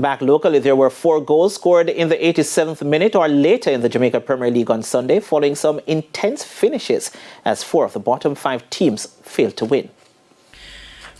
Back locally, there were 4 goals scored in the 87th minute or later in the Jamaica Premier League on Sunday, following some intense finishes as 4 of the bottom 5 teams failed to win.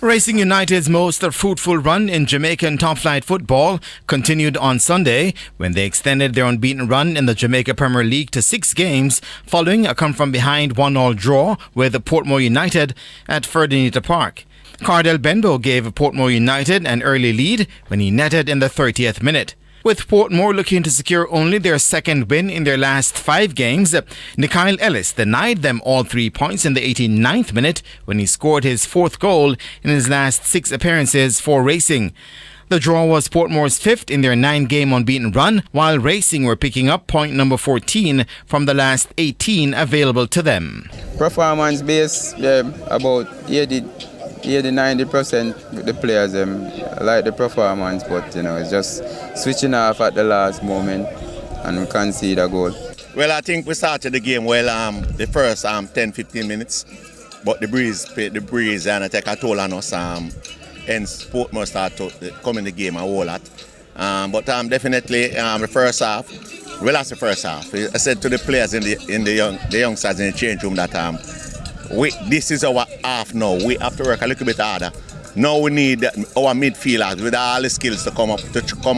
Racing United's most fruitful run in Jamaican top-flight football continued on Sunday when they extended their unbeaten run in the Jamaica Premier League to 6 games following a come-from-behind 1-1 draw with Portmore United at Ferdinand Park. Cardell Benbow gave Portmore United an early lead when he netted in the 30th minute. With Portmore looking to secure only their second win in their last 5 games, Nikhil Ellis denied them all 3 points in the 89th minute when he scored his 4th goal in his last 6 appearances for Racing. The draw was Portmore's 5th in their 9-game unbeaten run, while Racing were picking up point number 14 from the last 18 available to them. Performance base, about 80-90% with the players. I like the performance, but it's just switching off at the last moment and we concede a goal. Well, I think we started the game well the first 10-15 minutes, but the breeze and take a toll on us. Hence, Portmore started to come in the game a whole lot. But definitely the first half, we lost the first half. I said to the players in the youngsters in the change room that this is our half now. We have to work a little bit harder. Now we need our midfielders with all the skills to come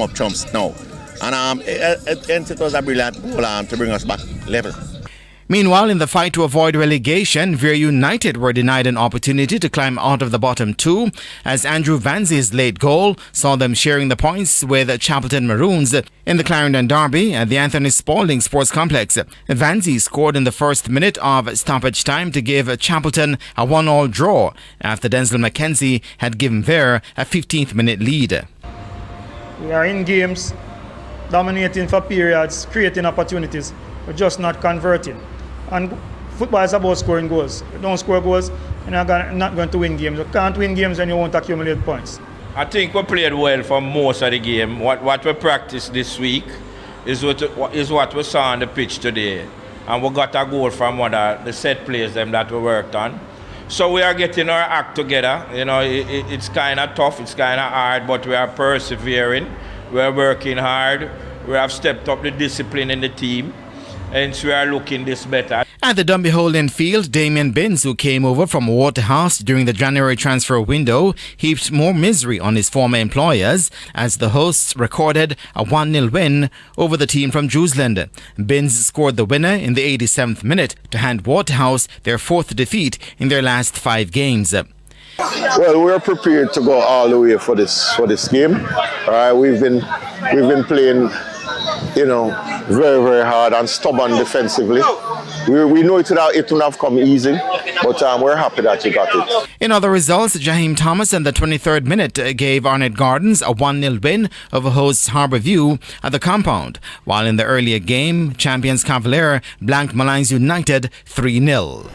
up trumps now. And it was a brilliant goal to bring us back level. Meanwhile, in the fight to avoid relegation, Veer United were denied an opportunity to climb out of the bottom 2 as Andrew Vanzie's late goal saw them sharing the points with Chapelton Maroons in the Clarendon Derby at the Anthony Spalding Sports Complex. Vanzie scored in the first minute of stoppage time to give Chapelton a 1-1 draw after Denzel McKenzie had given Veer a 15th minute lead. We are in games, dominating for periods, creating opportunities, but just not converting. And football is about scoring goals. If you don't score goals, you're not going to win games. You can't win games and you won't accumulate points. I think we played well for most of the game. What we practiced this week is what we saw on the pitch today. And we got a goal from one of the set plays that we worked on. So we are getting our act together. It's kind of tough, it's kind of hard, but we are persevering. We are working hard. We have stepped up the discipline in the team. And so we are looking this better. At the Dunby Holding Field, Damien Binns, who came over from Waterhouse during the January transfer window, heaped more misery on his former employers as the hosts recorded a 1-0 win over the team from Jewsland. Binns scored the winner in the 87th minute to hand Waterhouse their 4th defeat in their last 5 games. Well, we're prepared to go all the way for this game. All right, we've been playing, very, very hard and stubborn defensively. We know it wouldn't have come easy, but we're happy that you got it. In other results, Jaheim Thomas in the 23rd minute gave Arnett Gardens a 1-0 win over hosts Harbourview at the compound, while in the earlier game, champions Cavalier blanked Malines United 3-0.